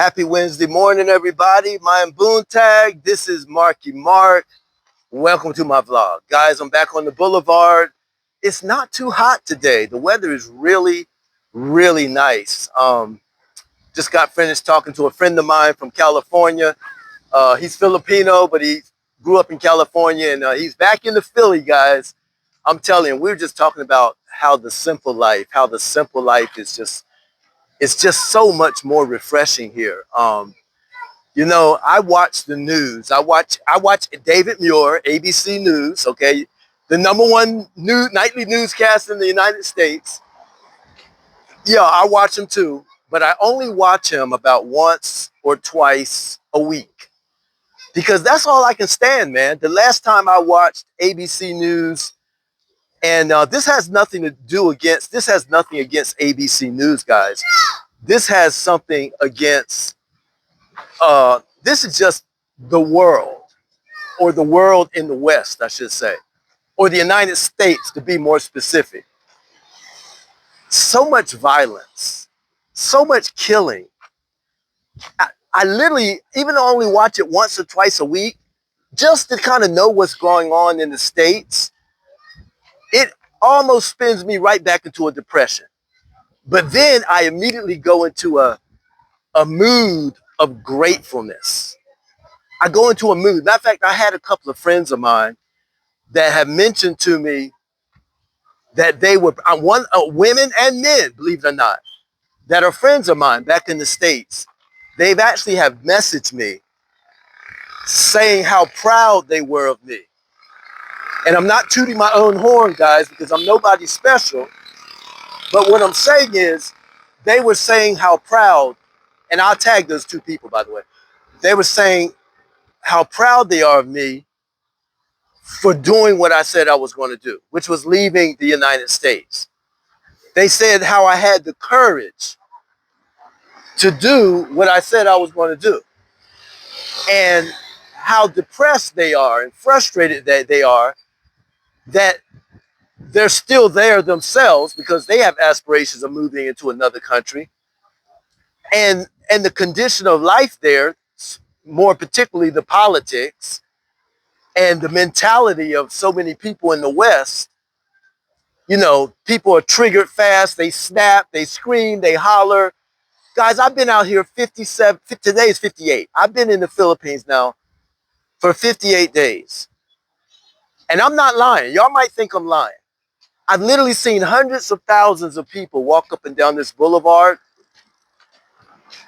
Happy Wednesday morning, everybody. My Boon Tag. This is Marky Mark. Welcome to my vlog. Guys, I'm back on the boulevard. It's not too hot today. The weather is really, really nice. Just got finished talking to a friend of mine from California. He's Filipino, but he grew up in California, and he's back in the Philly, guys. I'm telling you, we were just talking about how the simple life is just, it's just so much more refreshing here. I watch the news. I watch David Muir, ABC News, okay? The number one nightly newscast in the United States. Yeah, I watch him too, but I only watch him about once or twice a week because that's all I can stand, man. The last time I watched ABC News, and this has nothing against ABC News, guys. This has something against, this is just the world, or the world in the West, I should say, or the United States, to be more specific. So much violence, so much killing. I literally, even though I only watch it once or twice a week, just to kind of know what's going on in the States, it almost spins me right back into a depression. But then I immediately go into a mood of gratefulness. I go into a mood. Matter of fact, I had a couple of friends of mine that have mentioned to me that they were women and men, believe it or not, that are friends of mine back in the States. They've actually have messaged me saying how proud they were of me. And I'm not tooting my own horn, guys, because I'm nobody special. But what I'm saying is, they were saying how proud, and I'll tag those two people, by the way. They were saying how proud they are of me for doing what I said I was going to do, which was leaving the United States. They said how I had the courage to do what I said I was going to do, and how depressed they are and frustrated that they are that they're still there themselves because they have aspirations of moving into another country, and the condition of life there, more particularly the politics and the mentality of so many people in the West. People are triggered fast, they snap, they scream, they holler. Guys, I've been out here 57, today is 58. I've been in the Philippines now for 58 days. And I'm not lying. Y'all might think I'm lying. I've literally seen hundreds of thousands of people walk up and down this boulevard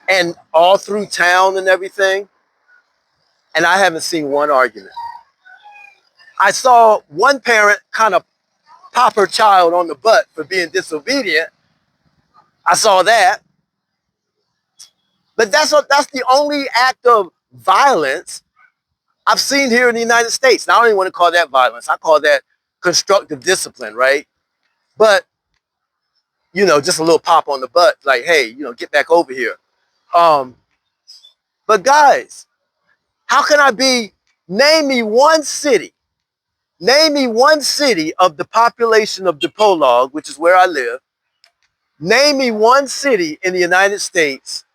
and all through town and everything. And I haven't seen one argument. I saw one parent kind of pop her child on the butt for being disobedient. I saw that. But that's the only act of violence I've seen here in the United States. Now, I don't even want to call that violence. I call that constructive discipline, right? But, just a little pop on the butt, like, hey, get back over here. But guys, how can name me one city of the population of DePolog, which is where I live. Name me one city in the United States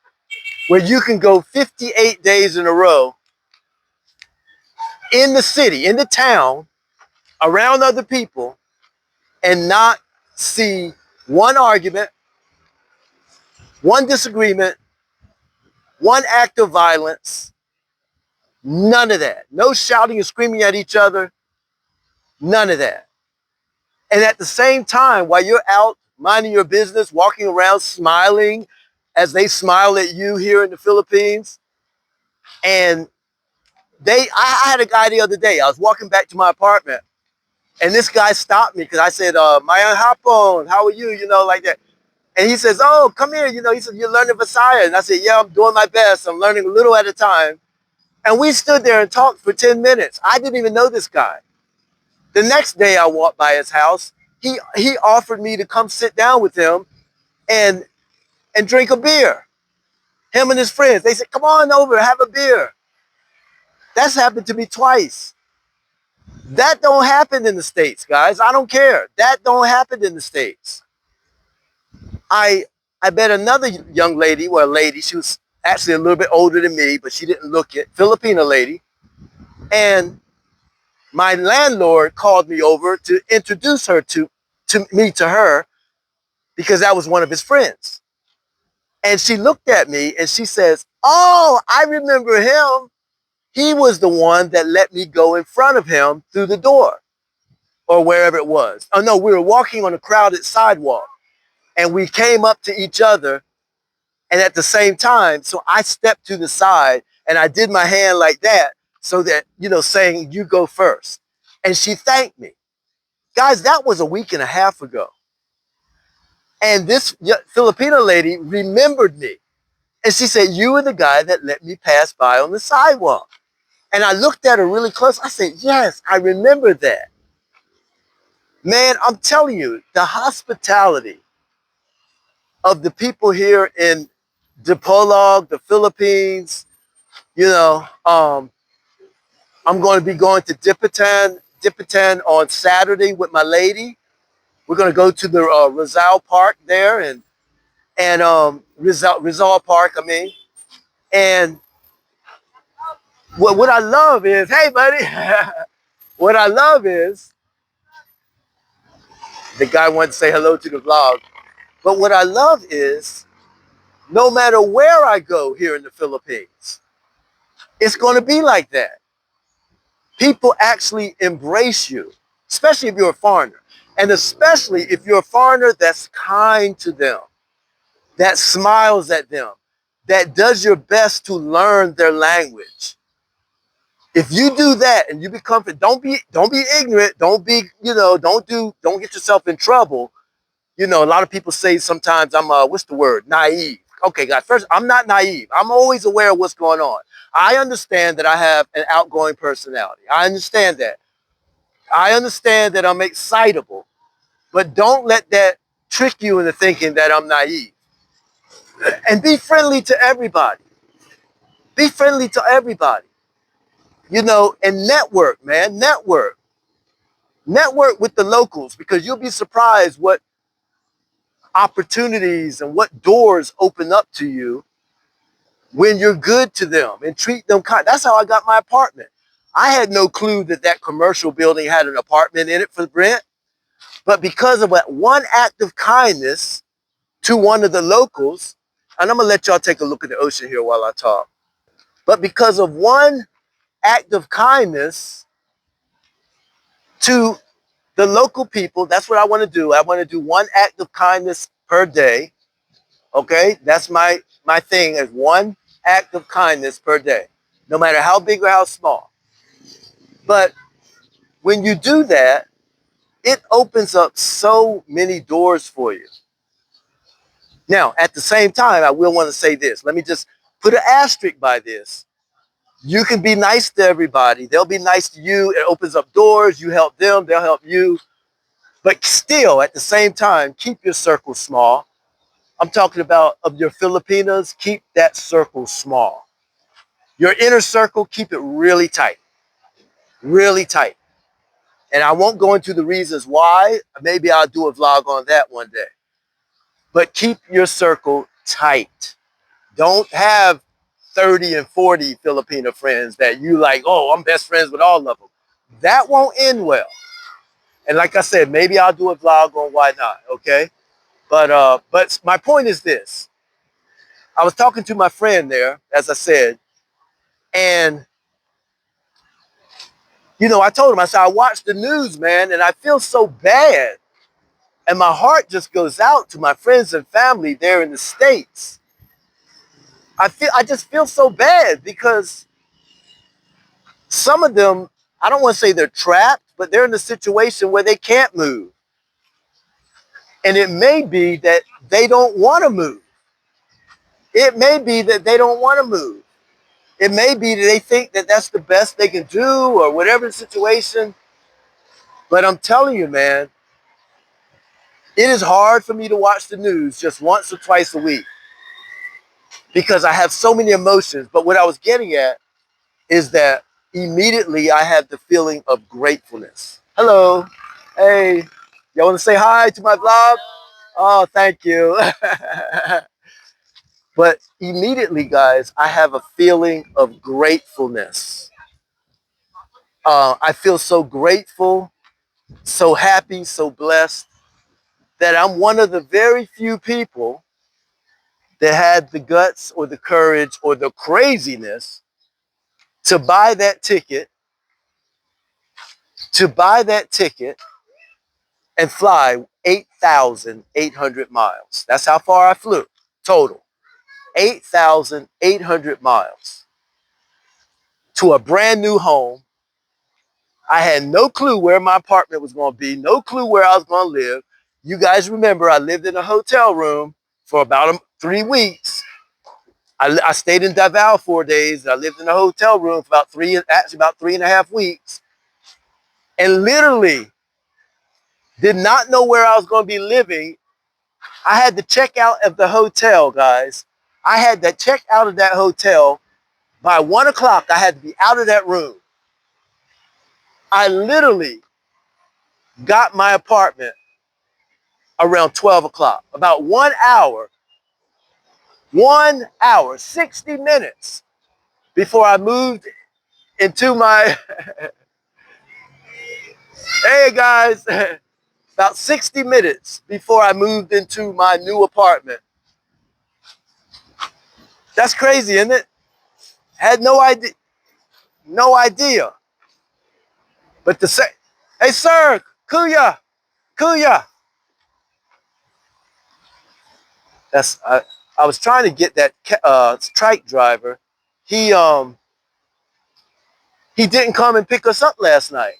where you can go 58 days in a row in the city, in the town, around other people, and not see one argument, one disagreement, one act of violence. None of that. No shouting and screaming at each other. None of that. And at the same time, while you're out minding your business, walking around smiling as they smile at you here in the Philippines, and I had a guy the other day. I was walking back to my apartment, and this guy stopped me because I said, Mayan hapon, how are you? Like that. And he says, oh, come here. He said, you're learning Visaya. And I said, yeah, I'm doing my best. I'm learning a little at a time. And we stood there and talked for 10 minutes. I didn't even know this guy. The next day I walked by his house. He offered me to come sit down with him and drink a beer. Him and his friends. They said, come on over, have a beer. That's happened to me twice. That don't happen in the States, guys. I don't care. That don't happen in the States. I met another young lady, well, a lady, she was actually a little bit older than me, but she didn't look it, Filipino lady. And my landlord called me over to introduce her to me to her because that was one of his friends. And she looked at me and she says, "Oh, I remember him. He was the one that let me go in front of him through the door or wherever it was." Oh no, we were walking on a crowded sidewalk and we came up to each other. And at the same time, so I stepped to the side and I did my hand like that so that, saying, "You go first." And she thanked me. Guys, that was a week and a half ago. And this Filipino lady remembered me. And she said, "You were the guy that let me pass by on the sidewalk." And I looked at her really close. I said, "Yes, I remember that." Man, I'm telling you, the hospitality of the people here in Dipolog, the Philippines, I'm going to be going to Dipitan on Saturday with my lady. We're going to go to the Rizal Park there and Rizal Park, I mean. And what I love is, hey, buddy, what I love is the guy wanted to say hello to the vlog. But what I love is no matter where I go here in the Philippines, it's going to be like that. People actually embrace you, especially if you're a foreigner. And especially if you're a foreigner that's kind to them, that smiles at them, that does your best to learn their language. If you do that and you become, don't be ignorant, don't be, don't get yourself in trouble. A lot of people say sometimes I'm what's the word? Naive. Okay, guys, first, I'm not naive. I'm always aware of what's going on. I understand that I have an outgoing personality. I understand that. I understand that I'm excitable, but don't let that trick you into thinking that I'm naive. And be friendly to everybody. Be friendly to everybody. And network, man, network. Network with the locals because you'll be surprised what opportunities and what doors open up to you when you're good to them and treat them kind. That's how I got my apartment. I had no clue that that commercial building had an apartment in it for rent, but because of that one act of kindness to one of the locals, and I'm gonna let y'all take a look at the ocean here while I talk, but because of one act of kindness to the local people, that's what I want to do. I want to do one act of kindness per day. Okay, that's my thing is one act of kindness per day, no matter how big or how small. But when you do that, it opens up so many doors for you. Now, at the same time, I will want to say this. Let me just put an asterisk by this. You can be nice to everybody. They'll be nice to you. It opens up doors. You help them. They'll help you. But still, at the same time, keep your circle small. I'm talking about of your Filipinos, keep that circle small. Your inner circle, keep it really tight. Really tight. And I won't go into the reasons why. Maybe I'll do a vlog on that one day. But keep your circle tight. Don't have 30 and 40 Filipino friends that you like, "Oh, I'm best friends with all of them." That won't end well. And like I said, maybe I'll do a vlog on why not, okay? But my point is this. I was talking to my friend there, as I said, and I told him, I said, I watch the news, man, and I feel so bad. And my heart just goes out to my friends and family there in the States. I just feel so bad because some of them, I don't want to say they're trapped, but they're in a situation where they can't move. And it may be that they don't want to move. It may be that they don't want to move. It may be that they think that that's the best they can do or whatever the situation. But I'm telling you, man, it is hard for me to watch the news just once or twice a week because I have so many emotions. But what I was getting at is that immediately I have the feeling of gratefulness. Hello. Hey, y'all want to say hi to my vlog? Oh, thank you. But immediately, guys, I have a feeling of gratefulness. I feel so grateful, so happy, so blessed that I'm one of the very few people that had the guts or the courage or the craziness to buy that ticket, and fly 8,800 miles. That's how far I flew total. 8,800 miles to a brand new home. I had no clue where my apartment was going to be, no clue where I was going to live. You guys remember I lived in a hotel room for about 3 weeks. I stayed in Davao 4 days. I lived in a hotel room for about 3.5 weeks, and literally did not know where I was going to be living. I had to check out of the hotel, guys. I had to check out of that hotel by 1 o'clock. I had to be out of that room. I literally got my apartment around 12 o'clock, about 1 hour, 60 minutes before I moved into my, hey guys, about 60 minutes before I moved into my new apartment. That's crazy, isn't it? Had no idea, no idea. But to say, hey sir, Kuya. I was trying to get that trike driver. He he didn't come and pick us up last night.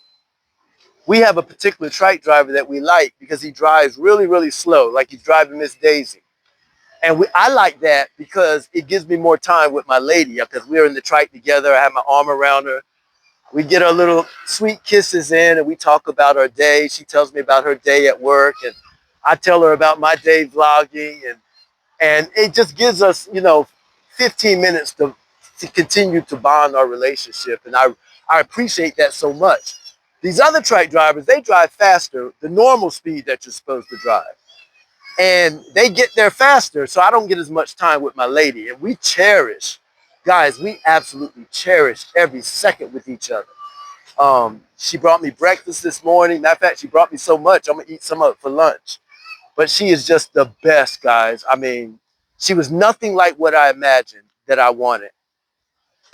We have a particular trike driver that we like because he drives really, really slow, like he's driving Miss Daisy. And I like that because it gives me more time with my lady, because we're in the trike together. I have my arm around her. We get our little sweet kisses in and we talk about our day. She tells me about her day at work and I tell her about my day vlogging, and it just gives us, 15 minutes to continue to bond our relationship. And I appreciate that so much. These other trike drivers, they drive faster, the normal speed that you're supposed to drive. And they get there faster, so I don't get as much time with my lady. And we cherish, guys, we absolutely cherish every second with each other. She brought me breakfast this morning. Matter of fact, she brought me so much, I'm gonna eat some of it for lunch. But she is just the best, guys. I mean, she was nothing like what I imagined that I wanted.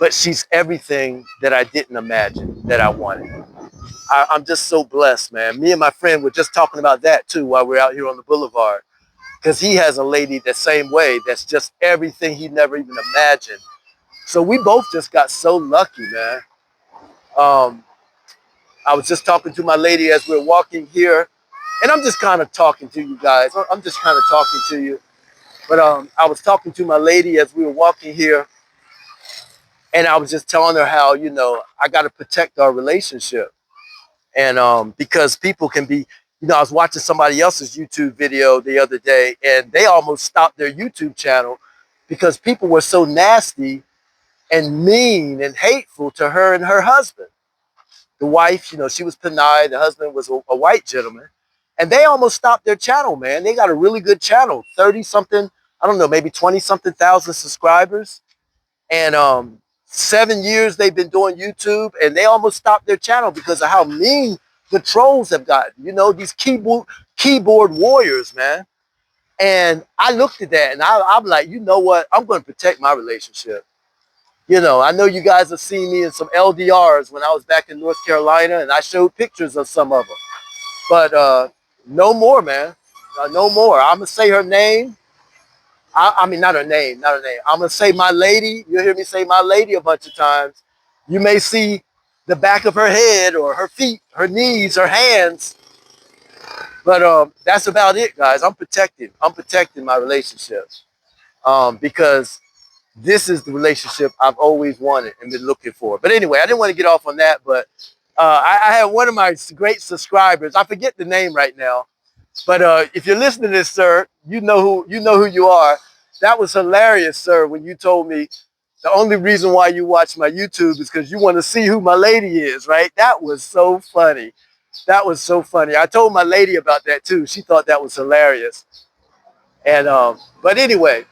But she's everything that I didn't imagine that I wanted. I'm just so blessed, man. Me and my friend were just talking about that too while we're out here on the boulevard. Because he has a lady the same way that's just everything he never even imagined. So we both just got so lucky, man. I was just talking to my lady as we're walking here, and I'm just kind of talking to you guys. I'm just kind of talking to you. But I was talking to my lady as we were walking here, and I was just telling her how, I got to protect our relationship. And because people can be, I was watching somebody else's YouTube video the other day, and they almost stopped their YouTube channel because people were so nasty and mean and hateful to her and her husband. The wife, she was Panay. The husband was a white gentleman. And they almost stopped their channel, man. They got a really good channel, 30 something, I don't know, maybe 20 something thousand subscribers. And 7 years they've been doing YouTube, and they almost stopped their channel because of how mean the trolls have gotten. These keyboard warriors, man. And I looked at that and I'm like, you know what? I'm going to protect my relationship. I know you guys have seen me in some LDRs when I was back in North Carolina, and I showed pictures of some of them. But no more, man. No more. I'm going to say her name. I mean, not her name. I'm going to say my lady. You'll hear me say my lady a bunch of times. You may see the back of her head or her feet, her knees, her hands. But that's about it, guys. I'm protecting my relationships because this is the relationship I've always wanted and been looking for. But anyway, I didn't want to get off on that, but I had one of my great subscribers. I forget the name right now, but if you're listening to this, sir, you know who you are. That was hilarious, sir, when you told me the only reason why you watch my YouTube is because you want to see who my lady is, right? That was so funny. That was so funny. I told my lady about that too. She thought that was hilarious. And but anyway,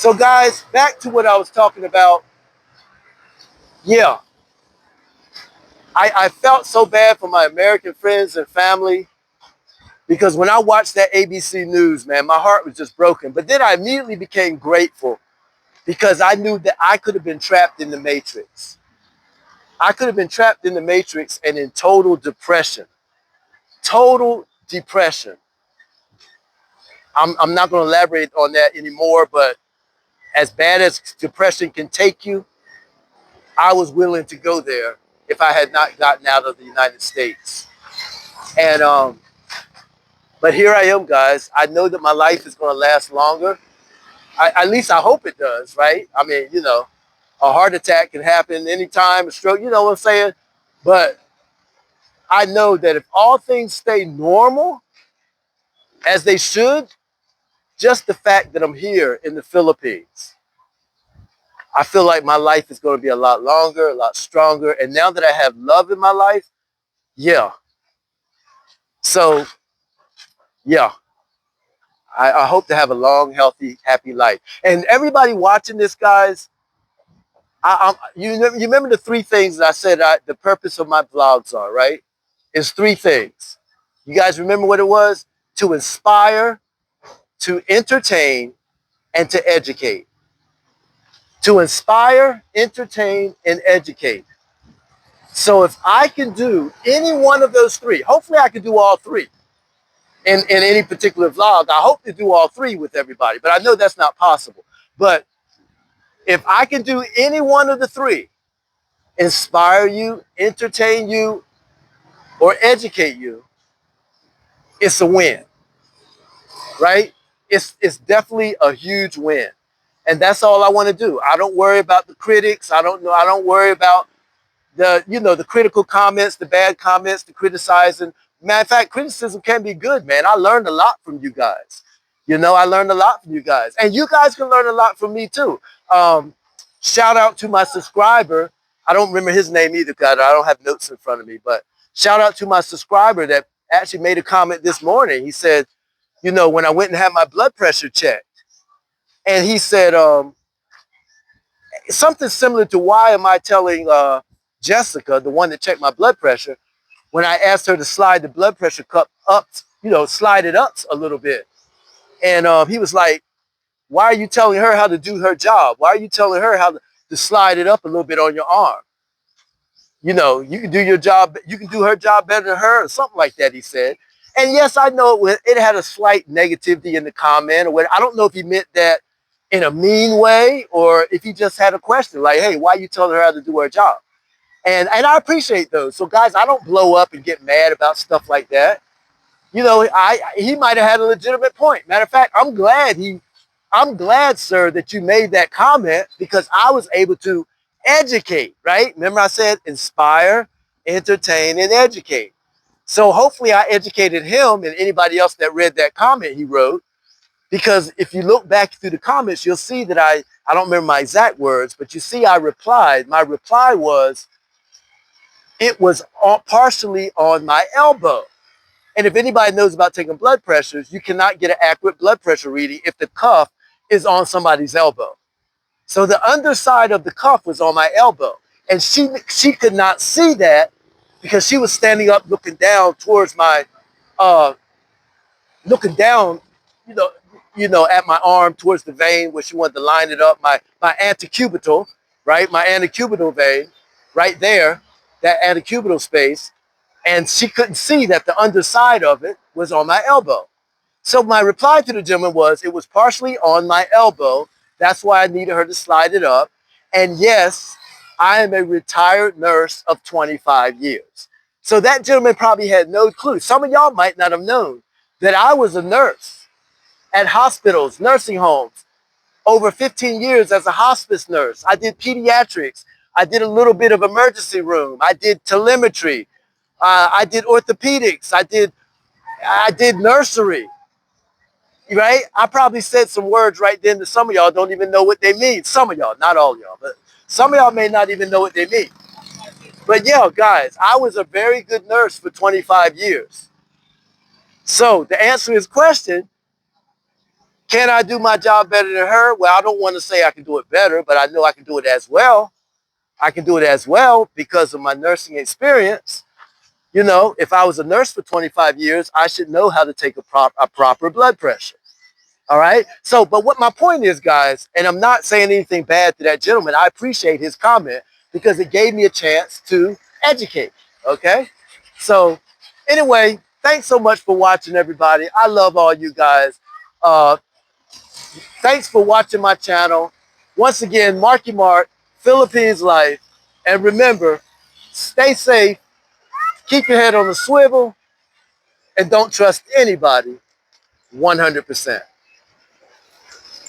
So guys, back to what I was talking about. Yeah, I felt so bad for my American friends and family because when I watched that ABC News, man, my heart was just broken. But then I immediately became grateful because I knew that I could have been trapped in the Matrix. I could have been trapped in the Matrix and in total depression. Total depression. I'm not going to elaborate on that anymore, but as bad as depression can take you, I was willing to go there if I had not gotten out of the United States. And but here I am, guys. I know that my life is going to last longer. At least I hope it does, right? I mean, you know, a heart attack can happen anytime, a stroke, you know what I'm saying? But I know that if all things stay normal, as they should, just the fact that I'm here in the Philippines, I feel like my life is going to be a lot longer, a lot stronger. And now that I have love in my life, yeah. So, yeah, I hope to have a long, healthy, happy life. And everybody watching this, guys, you remember the three things that I said the purpose of my vlogs are, right? It's three things. You guys remember what it was? To inspire, to entertain, and to educate. To inspire, entertain, and educate. So if I can do any one of those three, hopefully I can do all three in any particular vlog. I hope to do all three with everybody, but I know that's not possible. But if I can do any one of the three, inspire you, entertain you, or educate you, it's a win, right? It's definitely a huge win. And that's all I want to do. I don't worry about the critics. I don't worry about the critical comments, the bad comments, the criticizing. Matter of fact, criticism can be good, man. I learned a lot from you guys. I learned a lot from you guys. And you guys can learn a lot from me too. Shout out to my subscriber. I don't remember his name either because I don't have notes in front of me, but shout out to my subscriber that actually made a comment this morning. He said, when I went and had my blood pressure checked, and he said, something similar to why am I telling Jessica, the one that checked my blood pressure, when I asked her to slide the blood pressure cup up, slide it up a little bit. And he was like, why are you telling her how to do her job? Why are you telling her how to slide it up a little bit on your arm? You can do your job. You can do her job better than her or something like that, he said. And yes, I know it had a slight negativity in the comment or what. I don't know if he meant that in a mean way or if he just had a question like, hey, why are you telling her how to do her job? And I appreciate those. So guys, I don't blow up and get mad about stuff like that. He might have had a legitimate point. Matter of fact, I'm glad, sir, that you made that comment because I was able to educate, right? Remember I said inspire, entertain, and educate. So hopefully I educated him and anybody else that read that comment he wrote, because if you look back through the comments, you'll see that I don't remember my exact words, but you see I replied. My reply was, it was partially on my elbow. And if anybody knows about taking blood pressures, you cannot get an accurate blood pressure reading if the cuff is on somebody's elbow. So the underside of the cuff was on my elbow. And she could not see that because she was standing up looking down towards my, looking down, you know, at my arm towards the vein where she wanted to line it up, my antecubital, right? My antecubital vein, right there, that antecubital space. And she couldn't see that the underside of it was on my elbow. So my reply to the gentleman was, it was partially on my elbow. That's why I needed her to slide it up. And yes, I am a retired nurse of 25 years. So that gentleman probably had no clue. Some of y'all might not have known that I was a nurse at hospitals, nursing homes, over 15 years as a hospice nurse. I did pediatrics. I did a little bit of emergency room. I did telemetry. I did orthopedics. I did nursery, right? I probably said some words right then that some of y'all don't even know what they mean. Some of y'all, not all y'all, but some of y'all may not even know what they mean. But yeah, guys, I was a very good nurse for 25 years. So to answer his question, Can I do my job better than her? Well, I don't want to say I can do it better, but I know I can do it as well. I can do it as well because of my nursing experience. You know, if I was a nurse for 25 years, I should know how to take a proper blood pressure. All right. So, but what my point is, guys, and I'm not saying anything bad to that gentleman. I appreciate his comment because it gave me a chance to educate. Okay. So, anyway, thanks so much for watching, everybody. I love all you guys. Uh, Thanks for watching my channel. Once again, Marky Mark, Philippines Life. And remember, stay safe, keep your head on the swivel, and don't trust anybody 100%.